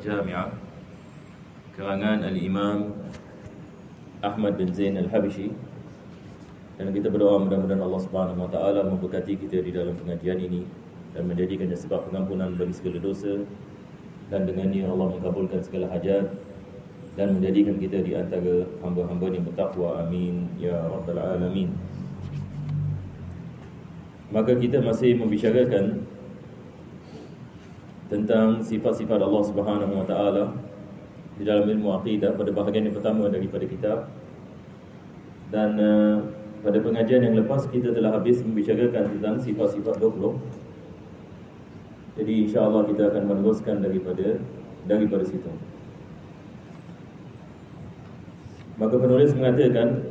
Al-Jami'ah karangan Al-Imam Ahmad bin Zain Al-Habshi. Dan kita berdoa mudah-mudahan Allah Subhanahu Wa Taala memberkati kita di dalam pengajian ini dan menjadikannya sebab pengampunan bagi segala dosa, dan dengannya Allah mengabulkan segala hajat dan menjadikan kita di antara hamba-hamba yang bertakwa. Amin ya rabbal alamin. Maka kita masih membicarakan tentang sifat-sifat Allah Subhanahu Wa Taala di dalam ilmu akidah pada bahagian yang pertama daripada kitab. Dan pada pengajian yang lepas kita telah habis membicarakan tentang sifat-sifat 20. Jadi insya-Allah kita akan meneruskan daripada situ. Maka penulis mengatakan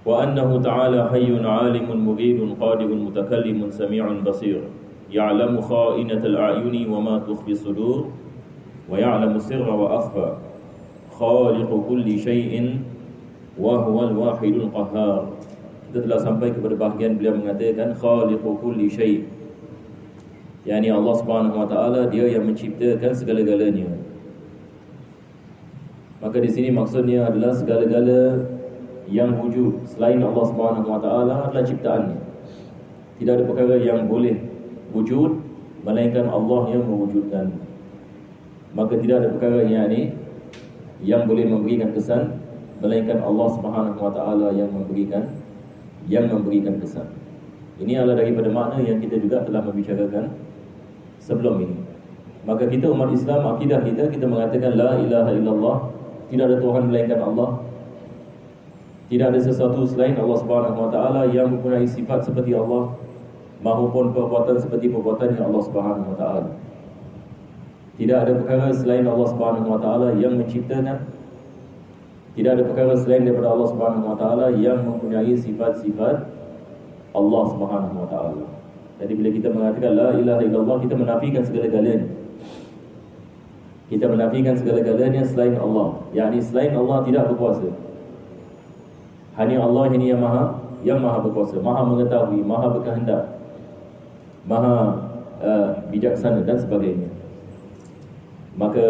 wa annahu ta'ala hayyun 'alimun mughidun qadirun mutakallimun sami'un basir ya'lamu kha'inatal a'yuni wa ma tukhfi sudur wa ya'lamu sirra wa akhfa khaliqu kulli syai'in wa huwal wahidul qahhar. Kita telah sampai kepada bahagian beliau mengatakan khaliqu kulli syai', yakni Allah Subhanahu Wa Taala dia yang menciptakan segala-galanya. Maka di sini maksudnya adalah segala-gala yang wujud selain Allah Subhanahu Wa Taala adalah ciptaannya. Tidak ada perkara yang boleh wujud melainkan Allah yang mewujudkan. Maka tidak ada perkara yang boleh memberikan kesan melainkan Allah Subhanahu Wa Taala yang memberikan kesan. Ini adalah daripada makna yang kita juga telah membicarakan sebelum ini. Maka kita umat Islam, akidah kita mengatakan la ilaha illallah, tidak ada Tuhan melainkan Allah. Tidak ada sesuatu selain Allah Subhanahu Wa Taala yang mempunyai sifat seperti Allah maupun perbuatan seperti perbuatan yang Allah Subhanahu Wa Taala. Tidak ada perkara selain Allah Subhanahu Wa Taala yang menciptakan. Tidak ada perkara selain daripada Allah Subhanahu Wa Taala yang mempunyai sifat-sifat Allah Subhanahu Wa Taala. Jadi bila kita mengatakan la ilaha illallah, kita menafikan segala-galanya. Kita menafikan segala-galanya selain Allah. Yakni selain Allah tidak berkuasa. Hanya Allah ini yang maha berkuasa, maha mengetahui, maha berkehendak, maha bijaksana dan sebagainya. Maka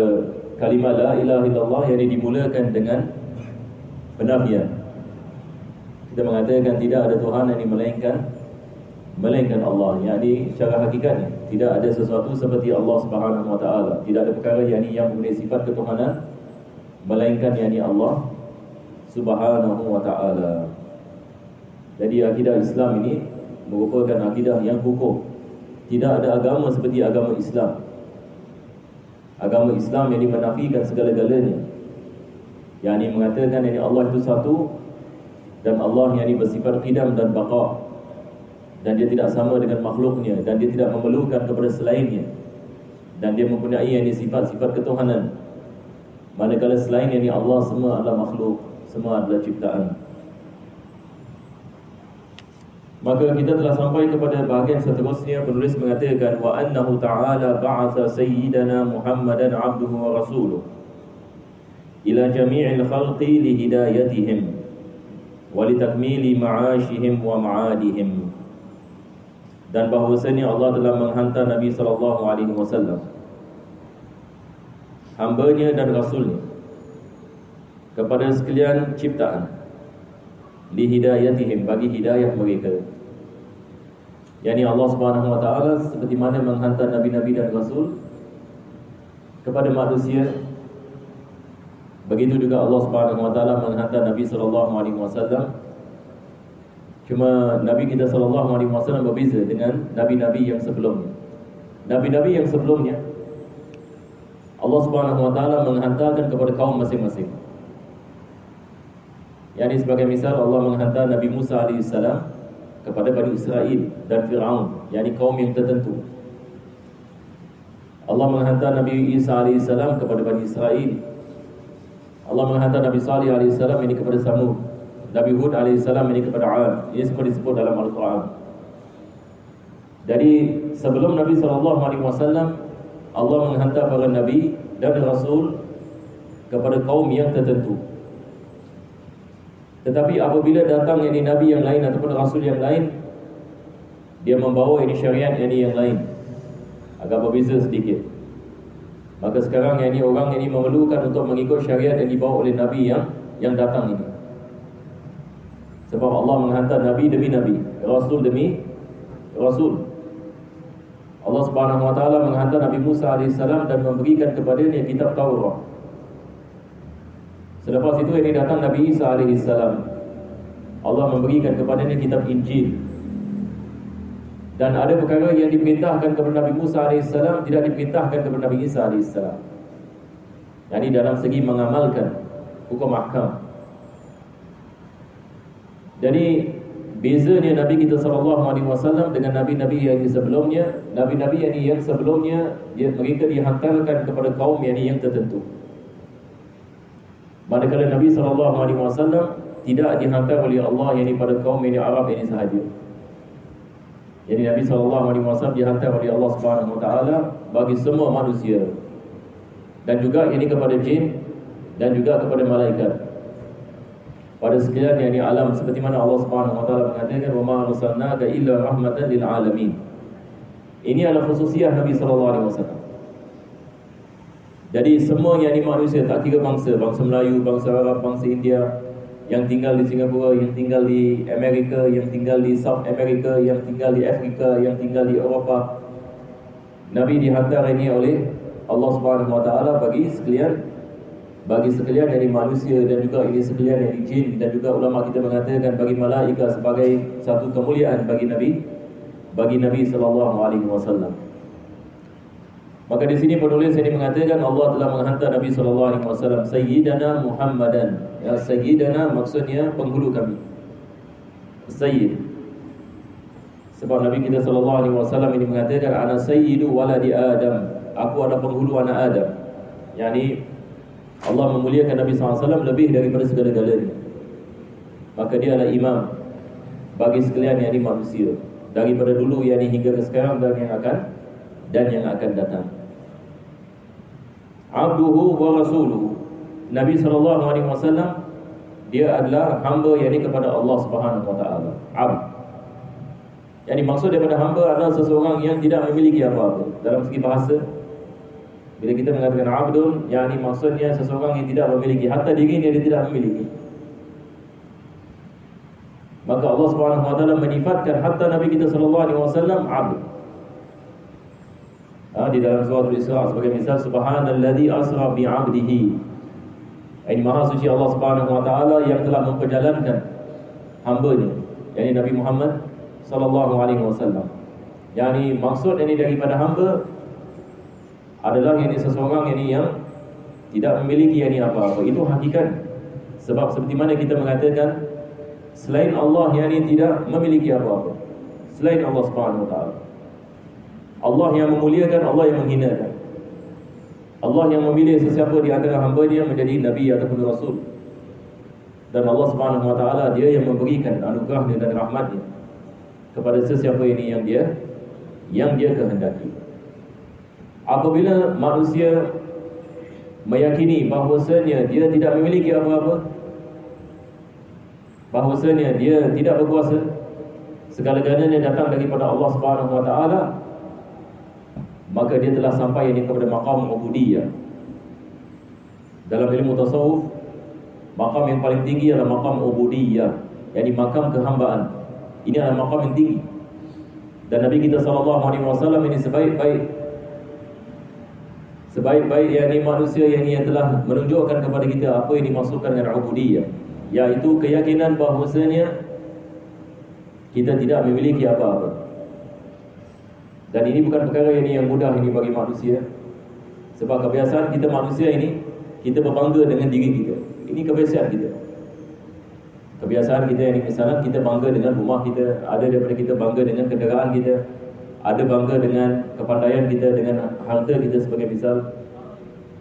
kalimah la ilaha illallah yang dimulakan dengan penafian. Kita mengatakan tidak ada Tuhan yang melainkan Allah. Yakni secara hakikatnya tidak ada sesuatu seperti Allah Subhanahu Wa Taala. Tidak ada perkara yang mempunyai sifat ketuhanan melainkan Allah Subhanahu Wa Taala. Jadi akidah Islam ini merupakan akidah yang kukuh. Tidak ada agama seperti agama Islam. Agama Islam yang menafikan segala-galanya, yang mengatakan Allah itu satu, dan Allah yang bersifat qidam dan baqa, dan dia tidak sama dengan makhluknya, dan dia tidak memerlukan kepada selainnya, dan dia mempunyai sifat-sifat ketuhanan. Manakala selain Allah semua adalah makhluk, semua adalah ciptaan. Maka kita telah sampai kepada bahagian seterusnya. Penulis mengatakan wa annahu ta'ala ba'atha sayyidana Muhammadan 'abduhu wa rasuluhu ila jami'il khalqi li hidayatihim wa li takmili ma'ashihim wa ma'adihim. Dan bahawasanya Allah telah menghantar Nabi sallallahu alaihi wasallam, hamba-Nya dan rasulnya, kepada sekalian ciptaan, li hidayatihim, bagi hidayah mereka. Yani Allah Subhanahu Wa Taala seperti mana menghantar nabi-nabi dan rasul kepada manusia, begitu juga Allah Subhanahu Wa Taala menghantar Nabi sallallahu alaihi wasallam. Cuma Nabi kita sallallahu alaihi wasallam berbeza dengan nabi-nabi yang sebelumnya. Nabi-nabi yang sebelumnya Allah Subhanahu Wa Taala menghantarkan kepada kaum masing-masing. Yani sebagai misal Allah menghantar Nabi Musa AS kepada Bani Israel dan Fir'aun, yani kaum yang tertentu. Allah menghantar Nabi Isa AS kepada Bani Israel. Allah menghantar Nabi Salih AS ini kepada Samud, Nabi Hud AS ini kepada 'Ad. Ini semua disebut dalam Al-Quran. Jadi sebelum Nabi SAW, Allah menghantar para Nabi dan Rasul kepada kaum yang tertentu. Tetapi apabila datang nabi yang lain ataupun rasul yang lain, dia membawa syariat yang lain. agak berbeza sedikit. Maka sekarang yang ini orang ini memerlukan untuk mengikut syariat yang dibawa oleh Nabi yang datang ini. Sebab Allah menghantar Nabi demi Nabi, Rasul demi Rasul. Allah Subhanahu Wa Taala menghantar Nabi Musa AS dan memberikan kepadanya kitab Taurat. Selepas itu ini datang Nabi Isa AS. Allah memberikan kepadanya kitab Injil. Dan ada perkara yang diperintahkan kepada Nabi Musa AS tidak diperintahkan kepada Nabi Isa AS. Jadi dalam segi mengamalkan hukum ahkam. Jadi bezanya Nabi kita SAW dengan Nabi-Nabi yang sebelumnya, Nabi-Nabi yang sebelumnya mereka dihantarkan kepada kaum yang tertentu. Manakala Nabi SAW tidak dihantar oleh Allah pada kaum Arab ini sahaja. Jadi Nabi SAW dihantar oleh Allah Subhanahu Wa Taala bagi semua manusia, dan juga ini kepada jin dan juga kepada malaikat. Pada sekalian yang alam, seperti mana Allah Subhanahu Wa Taala mengatakan, "Wa ma arsalnaka illa rahmatan lil alamin." Ini adalah khususiyah Nabi SAW. Jadi semua yang ini manusia, tak kira bangsa Melayu, bangsa Arab, bangsa India, yang tinggal di Singapura, yang tinggal di Amerika, yang tinggal di South America, yang tinggal di Afrika, yang tinggal di Eropah, Nabi dihantar ini oleh Allah Subhanahu Wa Taala bagi sekalian dari manusia, dan juga ini sekalian dari jin, dan juga ulama kita mengatakan bagi malaikat sebagai satu kemuliaan bagi Nabi sallallahu alaihi wasallam. Maka di sini penulis ini mengatakan Allah telah menghantar Nabi sallallahu alaihi wasallam Sayyidana Muhammadan. Ya, Sayyidana maksudnya penghulu kami. Sayyid. Sebab Nabi kita sallallahu alaihi wasallam ini mengatakan ana sayyidu waladi Adam. Aku adalah penghulu anak Adam. Yani Allah memuliakan Nabi SAW lebih daripada segala-galanya. Maka dia adalah imam bagi sekalian yang ini manusia, daripada dulu yang ini hingga ke sekarang dan yang akan datang. Abduhu wa rasuluhu. Nabi SAW dia adalah hamba yang ini kepada Allah Subhanahu Wa Taala. Abd. Yang dimaksud daripada hamba adalah seseorang yang tidak memiliki apa-apa. Dalam segi bahasa, bila kita mengatakan abdun, yang ini maksudnya seseorang yang tidak memiliki, hatta dirinya dia tidak memiliki. Maka Allah Subhanahu Wa Taala menifatkan hatta Nabi kita sallallahu alaihi wasallam abd. Di dalam surah Al-Isra sebagai misal, subhanalladzi asra bi 'abdihi. Ini maha suci Allah Subhanahu Wa Taala yang telah memperjalankan hamba-Nya, yakni Nabi Muhammad sallallahu alaihi wasallam. Yani maksud ini daripada hamba adalah ini seseorang ini yang tidak memiliki ini apa-apa. Itu hakikat. Sebab seperti mana kita mengatakan selain Allah yang ini tidak memiliki apa-apa. Selain Allah Subhanahu Wa Taala. Allah yang memuliakan, Allah yang menghinakan. Allah yang memilih sesiapa di antara hamba-Nya menjadi nabi ataupun rasul. Dan Allah Subhanahu Wa Taala dia yang memberikan anugerah dan rahmat-Nya kepada sesiapa ini yang dia kehendaki. Apabila manusia meyakini bahawasanya dia tidak memiliki apa-apa, bahawasanya dia tidak berkuasa, segala-galanya datang daripada Allah Subhanahu Wa Taala, maka dia telah sampai ini kepada maqam ubudiyah. Dalam ilmu tasawuf, maqam yang paling tinggi adalah maqam ubudiyah, yakni maqam kehambaan. Ini adalah maqam yang tinggi. Dan Nabi kita SAW ini sebaik-baik yakni manusia yang telah menunjukkan kepada kita apa yang dimaksudkan dengan ubudiyah, yaitu keyakinan bahawasanya kita tidak memiliki apa-apa. Dan ini bukan perkara yang mudah ini bagi manusia. Sebab kebiasaan kita manusia ini, kita berbangga dengan diri kita. Ini kebiasaan kita. Kebiasaan kita ini, misalnya kita bangga dengan rumah kita, ada daripada kita bangga dengan kenderaan kita, ada bangga dengan kepandaian kita, dengan harta kita sebagai misal,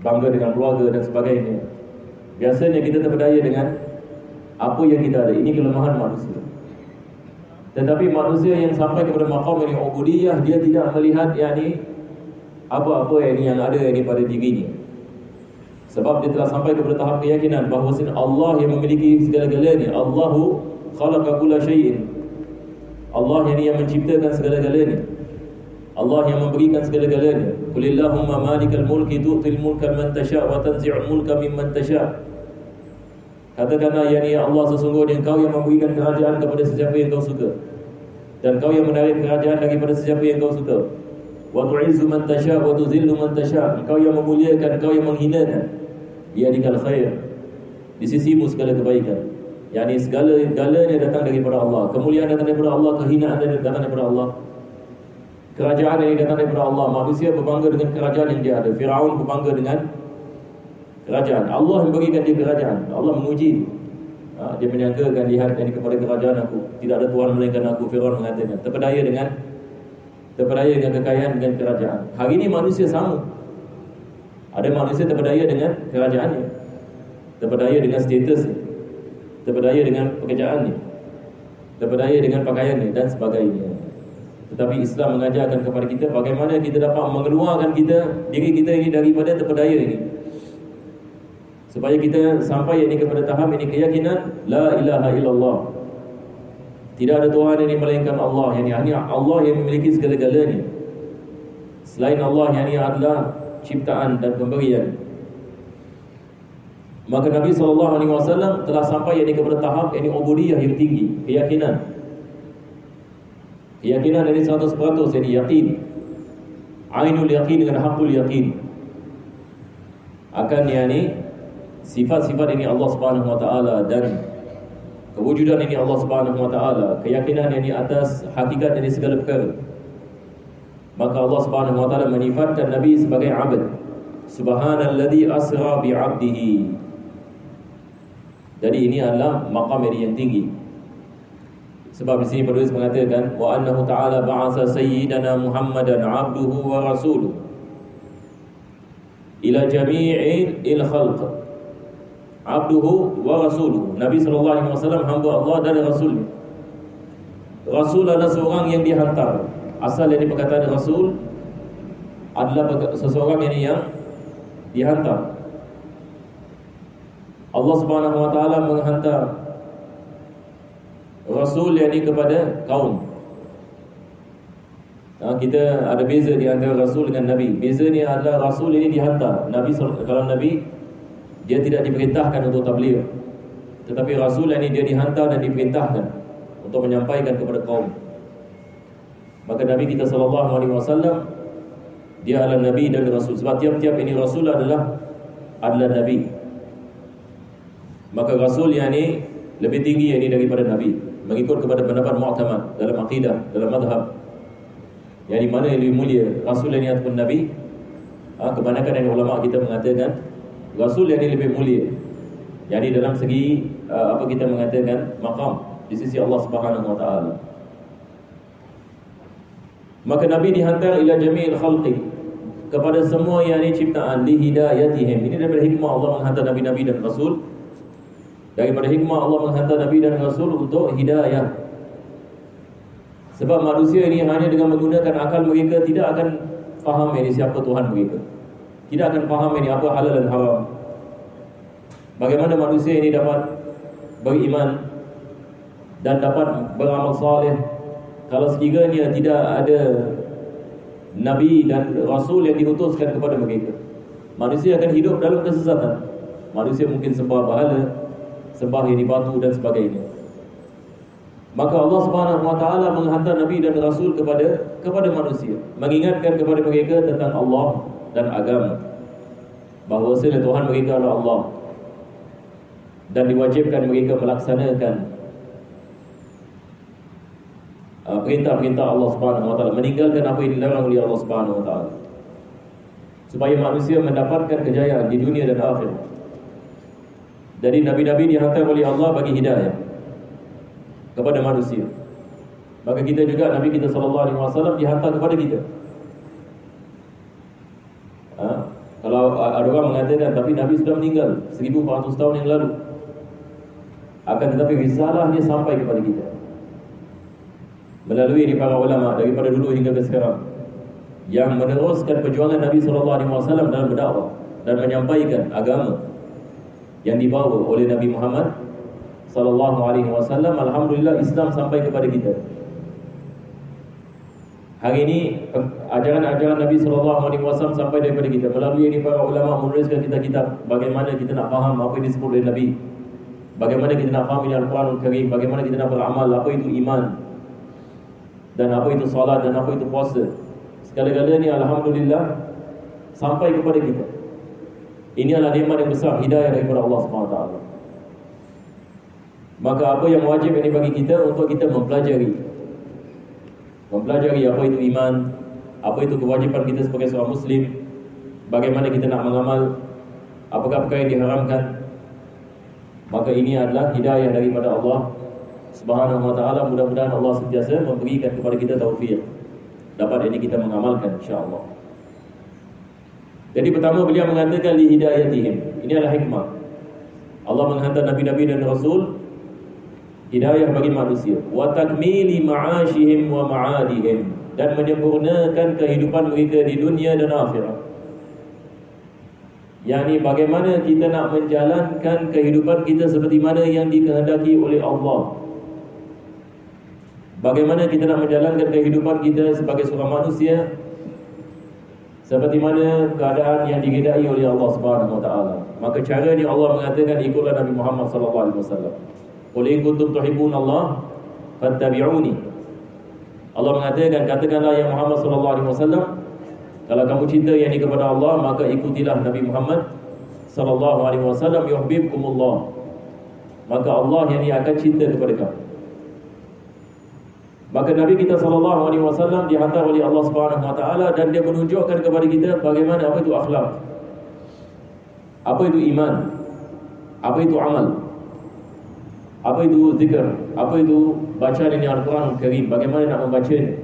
bangga dengan keluarga dan sebagainya. Biasanya kita terpedaya dengan apa yang kita ada. Ini kelemahan manusia. Tetapi manusia yang sampai kepada maqam ini ubudiyah, dia tidak melihat yakni apa-apa yang ada pada dirinya. Sebab dia telah sampai kepada tahap keyakinan bahawa Allah yang memiliki segala-galanya. Allahu khalaqa kulla syai'in. Allah yang menciptakan segala-galanya. Allah yang memberikan segala-galanya. Qulillahumma malikal mulki tu'til mulka man tasha' wa tanzi'ul mulka mimman tasha'. Katakanlah, yakni ya Allah, sesungguhnya Engkau yang memberikan kerajaan kepada sesiapa yang Engkau suka, dan Engkau yang menarik kerajaan daripada sesiapa yang Engkau suka. Wa tu'izzu man tasha' wa tuzillu man tasha'. Engkau yang memuliakan, Engkau yang menghinakan. Biyadikal khair. Di sisimu segala kebaikan. Yani segala-galanya datang daripada Allah. Kemuliaan datang daripada Allah, kehinaan datang daripada Allah. Kerajaan ini datang daripada Allah. Manusia berbangga dengan kerajaan yang dia ada. Firaun berbangga dengan kerajaan. Allah yang berikan dia kerajaan. Allah menguji. Dia menyangkakan, lihat ini kepada kerajaan aku, tidak ada Tuhan melainkan aku. Firaun mengatakan, terpedaya dengan kekayaan, dengan kerajaan. Hari ini manusia sama. Ada manusia terpedaya dengan kerajaannya, terpedaya dengan statusnya, terpedaya dengan pekerjaannya, terpedaya dengan pakaiannya dan sebagainya. Tetapi Islam mengajarkan kepada kita bagaimana kita dapat mengeluarkan diri kita ini daripada terpedaya ini, supaya kita sampai ini kepada tahap ini keyakinan la ilaha illallah. Tidak ada Tuhan ini melainkan Allah. Yani hanya Allah yang memiliki segala-galanya. Selain Allah, yang ini adalah ciptaan dan pemberian. Maka Nabi SAW telah sampai ini kepada tahap ini ubudiyah yang tinggi, keyakinan. Keyakinan ini 100%, jadi yakin. Ainul yakin dengan haqqul yakin. Akan yani sifat-sifat ini Allah Subhanahu wa taala dan kewujudan ini Allah Subhanahu wa taala, keyakinan ini atas hakikat dari segala perkara. Maka Allah Subhanahu wa taala menyifatkan Nabi sebagai abd. Subhanalladzi asra bi 'abdihi. Jadi ini adalah maqam yang tinggi. Sebab di sini penulis mengatakan wa annahu ta'ala ba'atsa sayyidana Muhammadan 'abduhu wa rasuluhu ila jami'il khalq. Abduhu wa rasuluhu. Nabi SAW hamba Allah dan Rasul. Rasul adalah seorang yang dihantar. Asal dari perkataan Rasul adalah seseorang yang dihantar. Allah Subhanahu wa taala menghantar Rasul yakni kepada kaum. Kita ada beza di antara Rasul dengan Nabi. Bezanya adalah Rasul ini dihantar. Kalau Nabi, dia tidak diperintahkan untuk tabligh. Tetapi Rasul ini dia dihantar dan diperintahkan untuk menyampaikan kepada kaum. Maka Nabi kita SAW, dia adalah Nabi dan Rasul. Sebab tiap-tiap ini Rasul adalah Nabi. Maka Rasul ini lebih tinggi ini daripada Nabi, mengikut kepada pendapat mu'tamad dalam akidah, dalam madhab. Yang mana yang lebih mulia, Rasul ini ataupun Nabi? Kebanyakan dari ulama kita mengatakan Rasul yang ini lebih mulia. Jadi dalam segi apa kita mengatakan maqam di sisi Allah Subhanahu wa taala. Maka Nabi dihantar ila jami'il khalqi, kepada semua yang ini ciptaan, li hidayatihim. Ini daripada hikmah Allah menghantar nabi-nabi dan rasul. Daripada hikmah Allah menghantar nabi dan rasul untuk hidayah. Sebab manusia ini hanya dengan menggunakan akal mereka tidak akan faham ini siapa Tuhan mereka. Tidak akan faham ini apa halal dan haram. Bagaimana manusia ini dapat beriman dan dapat beramal saleh kalau sekiranya tidak ada nabi dan rasul yang diutuskan kepada mereka? Manusia akan hidup dalam kesesatan. Manusia mungkin sembah berhala, sembah yang di batu dan sebagainya. Maka Allah Subhanahu wa taala menghantar nabi dan rasul kepada manusia, mengingatkan kepada mereka tentang Allah dan agama, bahawa Tuhan mereka adalah Allah, dan diwajibkan mereka melaksanakan perintah-perintah Allah Subhanahu wa taala, meninggalkan apa yang dilarang oleh Allah Subhanahu wa taala, supaya manusia mendapatkan kejayaan di dunia dan akhirat. Jadi nabi-nabi dihantar oleh Allah bagi hidayah kepada manusia. Maka kita juga, Nabi kita SAW dihantar kepada kita. Kalau ada orang mengatakan tapi Nabi sudah meninggal 1400 tahun yang lalu, akan tetapi risalahnya sampai kepada kita melalui para ulama daripada dulu hingga ke sekarang, yang meneruskan perjuangan Nabi SAW dalam berdakwah dan menyampaikan agama yang dibawa oleh Nabi Muhammad sallallahu alaihi wasallam. Alhamdulillah, Islam sampai kepada kita. Hari ini ajaran-ajaran Nabi SAW sampai daripada kita. Melalui ini para ulama menuliskan kita kitab bagaimana kita nak faham apa yang disebut oleh Nabi. Bagaimana kita nak faham Al-Quranul Karim, bagaimana kita nak beramal, apa itu iman, dan apa itu salat, dan apa itu puasa. Segala-galanya ni alhamdulillah sampai kepada kita. Ini adalah nikmat yang besar, hidayah daripada Allah SWT. Maka apa yang wajib ini bagi kita untuk kita mempelajari apa itu iman, apa itu kewajipan kita sebagai seorang Muslim, bagaimana kita nak mengamal, apakah perkara yang diharamkan. Maka ini adalah hidayah daripada Allah Subhanahu wa ta'ala. Mudah-mudahan Allah sentiasa memberikan kepada kita taufik, dapat ini kita mengamalkan insya-Allah. Jadi pertama beliau mengatakan li hidayatihim. Ini adalah hikmah. Allah menghantar nabi-nabi dan rasul hidayah bagi manusia, wa takmili ma'ashihim wa ma'adihim, dan menyempurnakan kehidupan mereka di dunia dan akhirat. Yani bagaimana kita nak menjalankan kehidupan kita seperti mana yang dikehendaki oleh Allah. Bagaimana kita nak menjalankan kehidupan kita sebagai seorang manusia seperti mana keadaan yang diridai oleh Allah Subhanahu wa taala. Maka cara ni Allah mengatakan ikutlah Nabi Muhammad sallallahu alaihi wasallam. Qul in kuntum tuhibbunallaha fattabi'uni. Allah mengatakan, katakanlah ya Muhammad sallallahu alaihi wasallam, kalau kamu cinta yang ini kepada Allah, maka ikutilah Nabi Muhammad sallallahu alaihi wasallam, yuhibbukumullah. Maka Allah yang ini akan cinta kepada kamu. Maka Nabi kita sallallahu alaihi wasallam dihantar oleh Allah Subhanahu wa taala, dan dia menunjukkan kepada kita bagaimana apa itu akhlak, apa itu iman, apa itu amal, apa itu zikr, apa itu bacaan ini Al-Quran Karim, bagaimana nak membacanya,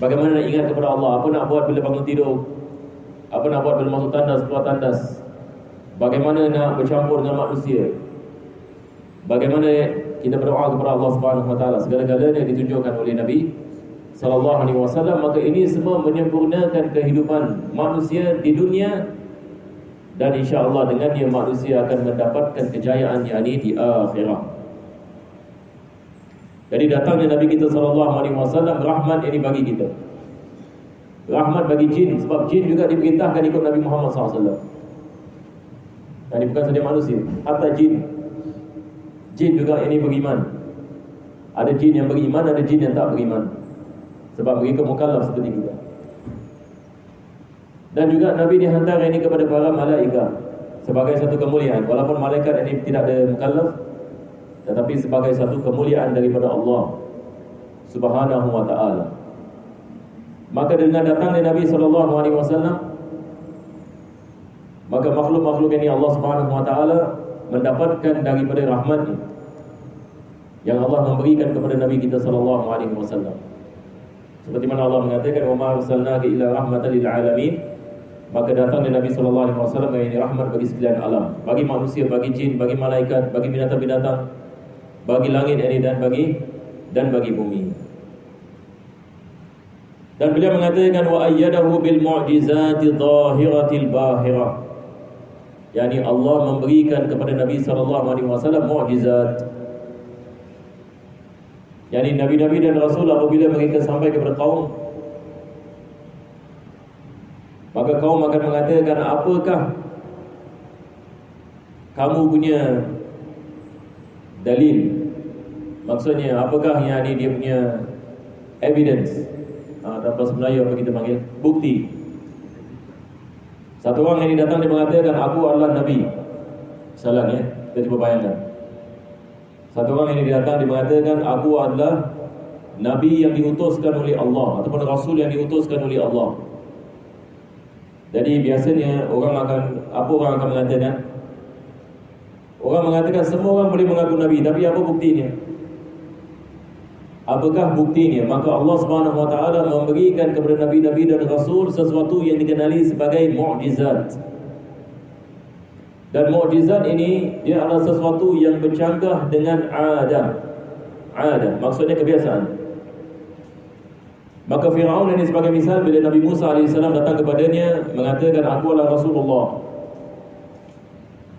bagaimana nak ingat kepada Allah, apa nak buat bila bangun tidur, apa nak buat bila masuk tandas, keluar tandas, bagaimana nak bercampur dengan manusia, bagaimana kita berdoa kepada Allah Subhanahu wa taala. Segala-galanya ditunjukkan oleh Nabi sallallahu alaihi wasallam. Maka ini semua menyempurnakan kehidupan manusia di dunia, dan insya-Allah dengan dia manusia akan mendapatkan kejayaan yakni di akhirat. Jadi datangnya Nabi kita sallallahu alaihi wasallam rahmat ini bagi kita. Rahmat bagi jin, sebab jin juga diperintahkan ikut Nabi Muhammad sallallahu alaihi wasallam. Jadi bukan saja manusia, hatta jin. Jin juga ini beriman. Ada jin yang beriman, ada jin yang tak beriman, sebab mereka mukallaf seperti kita. Dan juga Nabi dihantar ini kepada para malaikat sebagai satu kemuliaan. Walaupun malaikat ini tidak ada mukallaf, tetapi sebagai satu kemuliaan daripada Allah Subhanahu wa ta'ala. Maka dengan datangnya Nabi sallallahu alaihi wasallam, maka makhluk-makhluk ini Allah Subhanahu wa ta'ala mendapatkan daripada rahmat yang Allah memberikan kepada Nabi kita sallallahu alaihi wasallam. Seperti mana Allah mengatakan, "Wa ma arsalnaka illa rahmatan lil alamin." Maka datangnya Nabi sallallahu alaihi wasallam yang rahmat bagi sekalian alam, bagi manusia, bagi jin, bagi malaikat, bagi binatang-binatang, bagi langit ini dan bagi bumi. Dan beliau mengatakan, "Wa ayyadahu bil mu'jizati dhahiratil bahirah." Yani Allah memberikan kepada Nabi sallallahu alaihi wasallam mukjizat. Yani nabi-nabi dan rasul apabila mereka sampai kepada kaum, maka kaum akan mengatakan, apakah kamu punya dalil? Maksudnya apakah yang dia punya evidence? Dalam bahasa Melayu apa kita panggil? Bukti. Satu orang yang datang dia mengatakan, aku adalah Nabi. Salah ya, kita cuba bayangkan. Satu orang yang datang dia mengatakan, aku adalah Nabi yang diutuskan oleh Allah, ataupun Rasul yang diutuskan oleh Allah. Jadi biasanya orang akan mengatakan? Orang mengatakan semua orang boleh mengaku Nabi, tapi apa buktinya? Apakah buktinya? Maka Allah Subhanahu wa taala memberikan kepada nabi-nabi dan rasul sesuatu yang dikenali sebagai mukjizat. Dan mukjizat ini dia adalah sesuatu yang bercanggah dengan adah. Maksudnya kebiasaan. Maka Firaun ini sebagai misal, bila Nabi Musa AS datang kepadanya mengatakan, aku adalah Rasulullah,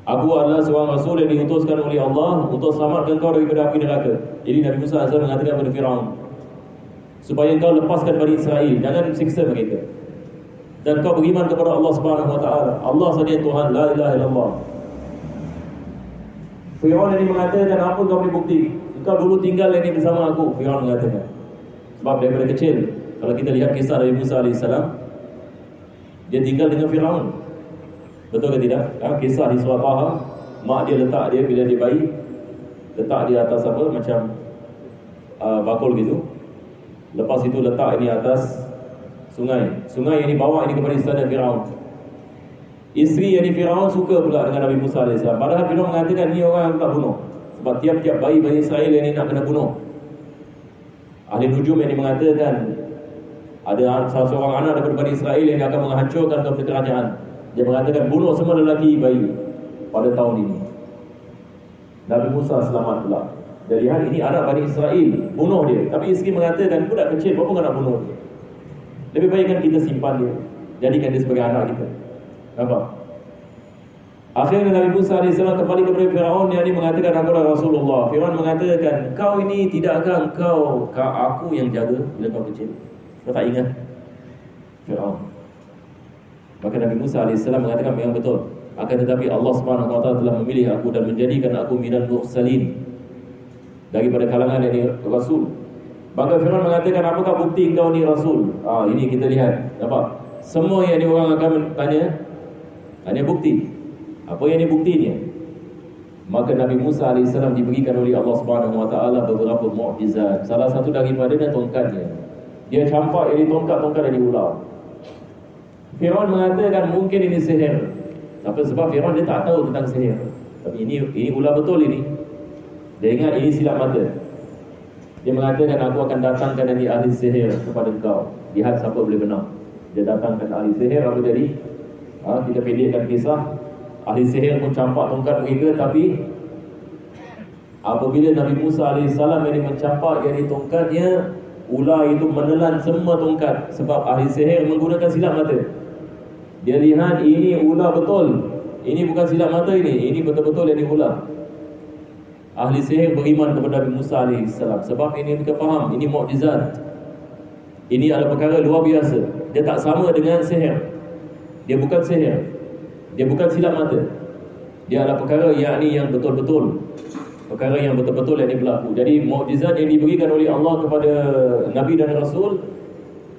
aku adalah seorang Rasul yang diutuskan oleh Allah untuk selamatkan kau daripada api neraka. Jadi Nabi Musa AS mengatakan kepada Firaun, supaya engkau lepaskan Bani Israel, jangan siksa mereka. Dan kau beriman kepada Allah Subhanahu wa taala. Allah saja Tuhan, la ilaha illallah. Firaun ini mengatakan, apa kau boleh bukti? Engkau dulu tinggal ini bersama aku, Firaun mengatakan. Sebab daripada kecil, kalau kita lihat kisah Nabi Musa AS, dia tinggal dengan Firaun. Betul ke tidak? Kisah di surah Taha, mak dia letak dia bila dia bayi, letak dia atas apa, macam bakul gitu. Lepas itu letak ini atas sungai. Sungai yang dibawa ini kepada istana Firaun. Isteri yang di Firaun suka pula dengan Nabi Musa AS. Padahal Firaun mengatakan ni orang yang tak bunuh. Sebab tiap-tiap bayi Bani Israel yang ni nak kena bunuh. Ahli nujum yang mengatakan ada salah seorang anak daripada Bani Israel yang akan menghancurkan kerajaan. Dia mengatakan bunuh semua lelaki bayi pada tahun ini. Nabi Musa selamat pula. Dari hari ini anak Bani Israel, bunuh dia. Tapi isteri mengatakan budak kecil, berapa nak bunuh dia? Lebih baik kan kita simpan dia, jadikan dia sebagai anak kita. Nampak? Akhirnya Nabi Musa AS kembali kepada Firaun yang dia mengatakan, aku adalah Rasulullah. Firaun mengatakan, kau ini tidakkah kau aku yang jaga bila kau kecil? Kau tak ingat? Firaun. Maka Nabi Musa AS mengatakan memang betul. Akan tetapi Allah SWT telah memilih aku dan menjadikan aku minal mursalin, daripada kalangan dari Rasul. Maka Firaun mengatakan, apakah bukti engkau ni Rasul? Ini kita lihat. Nampak? Semua yang orang akan tanya, hanya bukti. Apa yang dibuktinya? Maka Nabi Musa AS diberikan oleh Allah SWT beberapa mukjizat. Salah satu daripadanya tongkatnya. Dia campak jadi tongkat dari ular. Firaun mengatakan mungkin ini sihir. Tapi sebab Firaun dia tak tahu tentang sihir. Tapi ini ular betul ini. Dia ingat ini silap mata. Dia mengatakan, aku akan datangkan dari ahli sihir kepada kau. Lihat siapa boleh benar. Dia datangkan ahli sihir, apa jadi? Kita pendekkan kisah. Ahli sihir pun campak tongkat mereka. Tapi apabila Nabi Musa AS yang mencampak jadi tongkatnya, ular itu menelan semua tongkat. Sebab ahli sihir menggunakan silap mata. Dia lihat ini ular betul. Ini bukan silap mata ini. Ini betul-betul jadi ular. Ahli sihir beriman kepada Nabi Musa AS. Sebab ini mereka faham, ini mukjizat. Ini adalah perkara luar biasa. Dia tak sama dengan sihir. Dia bukan sihir. Dia bukan silap mata. Dia adalah perkara yang betul-betul. Perkara yang betul-betul yang berlaku. Jadi mukjizat yang diberikan oleh Allah kepada Nabi dan Rasul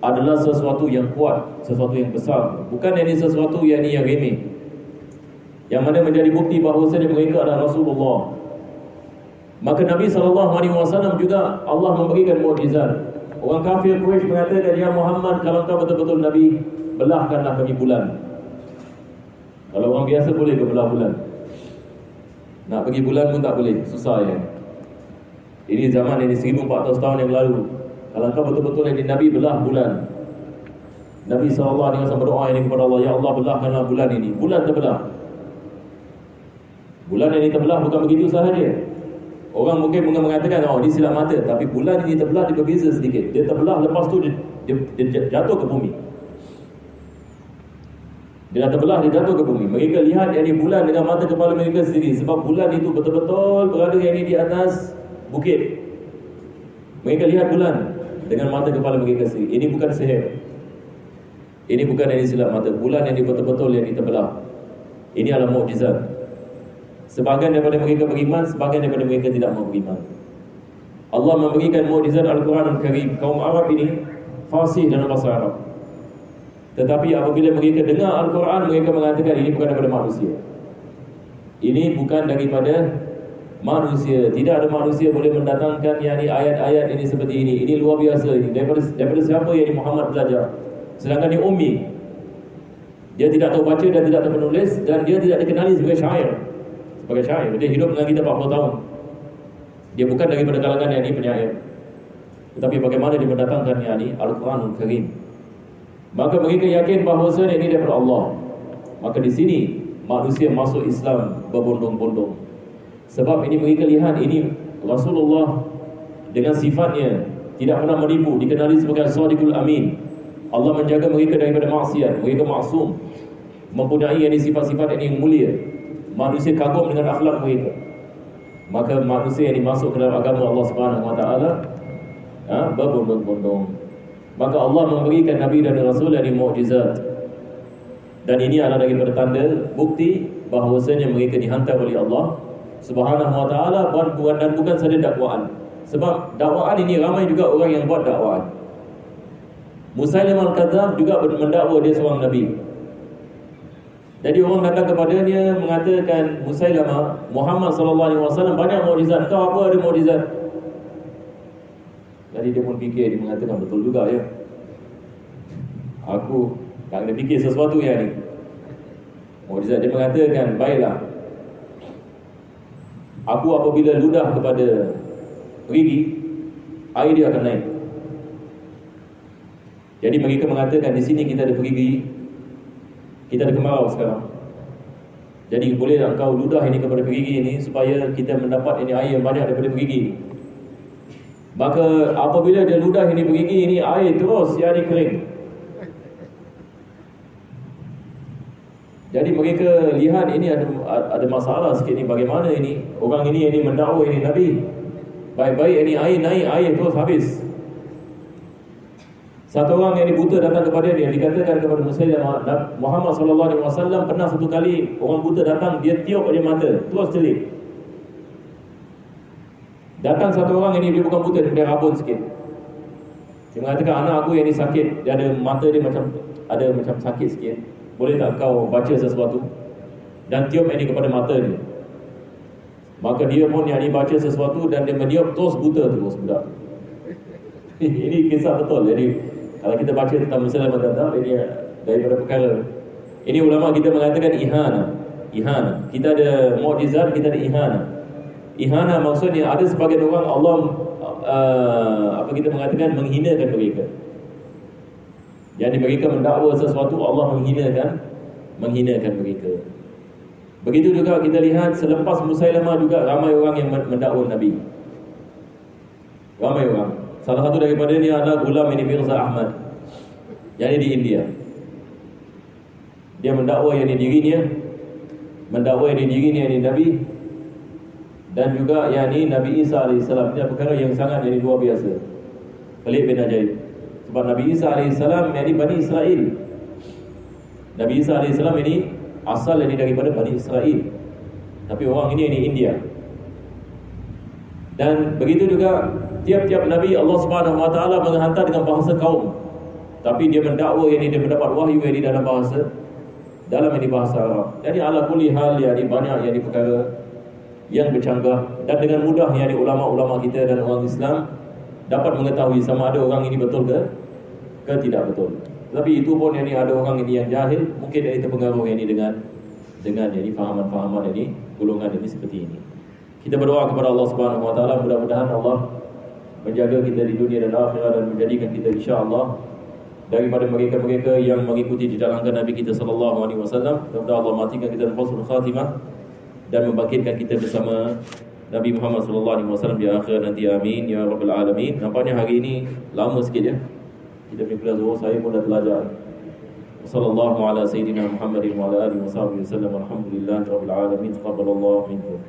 adalah sesuatu yang kuat, sesuatu yang besar. Bukan ini sesuatu yang remeh. Yang mana menjadi bukti bahawasanya mereka adalah Rasulullah. Maka Nabi SAW juga Allah memberikan mukjizat. Orang kafir Quraisy mengatakan, ya Muhammad, kalau kau betul-betul Nabi, belahkanlah bagi bulan. Kalau orang biasa boleh ke belah bulan? Nak pergi bulan pun tak boleh, susah ya. Ini zaman ini 1400 tahun yang lalu. Kalau kau betul-betul jadi Nabi, belah bulan. Nabi SAW berdoa ini kepada Allah, ya Allah, belahkanlah bulan ini. Bulan terbelah. Bulan ini terbelah bukan begitu sahaja. Orang mungkin mengatakan, ini silap mata. Tapi bulan ini terbelah, dia berbeza sedikit. Dia terbelah, lepas tu dia jatuh ke bumi. Dia dah terbelah, dia jatuh ke bumi. Mereka lihat yang ini bulan dengan mata kepala mereka sendiri. Sebab bulan itu betul-betul berada yang ini di atas bukit. Mereka lihat bulan dengan mata kepala mereka sendiri. Ini bukan sihir. Ini bukan yang ini silap mata. Bulan yang ini betul-betul yang ini terbelah. Ini adalah mukjizat. Sebahagian daripada mereka beriman, sebahagian daripada mereka tidak mau beriman. Allah memberikan mukjizat Al-Quran Al-Karim. Kaum Arab ini fasih dalam bahasa Arab. Tetapi apabila mereka dengar Al-Quran, mereka mengatakan ini bukan daripada manusia. Ini bukan daripada manusia. Tidak ada manusia boleh mendatangkan ayat-ayat ini seperti ini. Ini luar biasa ini. Daripada siapa yang Muhammad belajar? Sedangkan dia ummi. Dia tidak tahu baca dan tidak tahu menulis, dan dia tidak dikenali sebagai syair. Sebagai syair, dia hidup dengan kita 40 tahun. Dia bukan daripada kalangan yang ini penyair. Tetapi bagaimana dia mendatangkan yang ini Al-Quranul Karim. Maka mereka yakin bahawasanya ini daripada Allah. Maka di sini manusia masuk Islam berbondong-bondong. Sebab ini mereka lihat ini Rasulullah dengan sifatnya tidak pernah menipu, dikenali sebagai Shadiqul Amin. Allah menjaga mereka daripada maksiat. Mereka maksum, mempunyai ini sifat-sifat yang mulia. Manusia kagum dengan akhlak mereka. Maka manusia yang dimasuk ke dalam agama Allah Subhanahu Wa Taala berbondong-bondong. Maka Allah memberikan Nabi dan Rasul dari mukjizat. Dan ini adalah daripada tanda bukti bahawasanya mereka dihantar oleh Allah Subhanahu wa taala dan bukan sahaja dakwaan. Sebab dakwaan ini ramai juga orang yang buat dakwaan. Musailamah al-Kadzdzab juga mendakwa dia seorang nabi. Jadi orang datang kepadanya mengatakan, Musailamah, Muhammad sallallahu alaihi wasallam banyak mukjizat, kau apa ada mukjizat? Jadi dia pun fikir, dia mengatakan betul juga ya. Aku tak kena fikir sesuatu yang ni. Mukjizat dia mengatakan, baiklah. Aku apabila ludah kepada perigi, air dia akan naik. Jadi mereka mengatakan di sini kita ada perigi, kita ada kemarau sekarang. Jadi boleh tak kau ludah ini kepada perigi ini supaya kita mendapat ini air yang banyak daripada perigi. Maka apabila dia ludah ini perigi ini, air terus jadi kering. Jadi mereka lihat ini ada masalah sikit ni, bagaimana ini? Orang ini mendakwa ini Nabi. Baik-baik ini air naik, air terus habis. Satu orang yang buta datang kepada dia, dikatakan kepada Musailamah, Muhammad sallallahu alaihi wasallam pernah satu kali orang buta datang, dia tiup dia mata, terus celip. Datang satu orang ini, dia bukan buta, dia rabun sikit. Dia mengatakan, anak aku yang ini sakit, dia ada mata dia macam sakit sikit. Boleh tak kau baca sesuatu? Dan tiup ini kepada mata dia. Maka dia pun yang ini baca sesuatu dan dia meniup, terus buta terus budak. Ini kisah betul. Jadi kalau kita baca tentang Musailamah al-Kadzdzab, ini daripada perkara. Ini ulama kita mengatakan ihana. Kita ada mukjizat, kita ada ihana. Ihana maksudnya ada sebagian orang Allah kita mengatakan menghinakan mereka. Jadi mereka mendakwa sesuatu, Allah menghinakan mereka. Begitu juga kita lihat selepas Musailamah juga ramai orang yang mendakwa Nabi. Ramai orang. Salah satu daripada ini adalah Ghulam ini Mirza Ahmad, yang di India. Dia mendakwa yang di dirinya, yang di Nabi, dan juga yang di Nabi Isa AS. Ini perkara yang sangat yang luar biasa, pelik bin ajaib. Sebab Nabi Isa AS yang di Bani Israel. Nabi Isa AS ini asal yang daripada Bani Israel, tapi orang ini yang di India. Dan begitu juga tiap-tiap Nabi Allah Subhanahu Wa Taala menghantar dengan bahasa kaum, tapi dia mendakwa yang dia mendapat wahyu yang dalam bahasa Arab. Jadi ala kulli hal yang banyak yang perkara yang bercanggah, dan dengan mudah yang ulama-ulama kita dan orang Islam dapat mengetahui sama ada orang ini betul ke tidak betul. Tapi itu pun yang ada orang ini yang jahil, mungkin dia terpengaruh yang dengan yang fahaman-fahaman ini, golongan ini seperti ini. Kita berdoa kepada Allah Subhanahu Wa Taala, mudah-mudahan Allah menjaga kita di dunia dan akhirat dan menjadikan kita insya-Allah daripada mereka-mereka yang mengikuti jejak langkah Nabi kita sallallahu alaihi wasallam. Mudah-mudahan Allah matikan kita dengan husnul khatimah dan membangkitkan kita bersama Nabi Muhammad sallallahu alaihi wasallam di akhir nanti, amin ya rabbal alamin. Nampaknya hari ini lama sikit ya. Kita punya kelas zuhur saya pun dah belajar. Sallallahu ala sayyidina Muhammadin wa ala alihi wasallam. Alhamdulillah rabbil alamin. Taqabbalallahu minkum.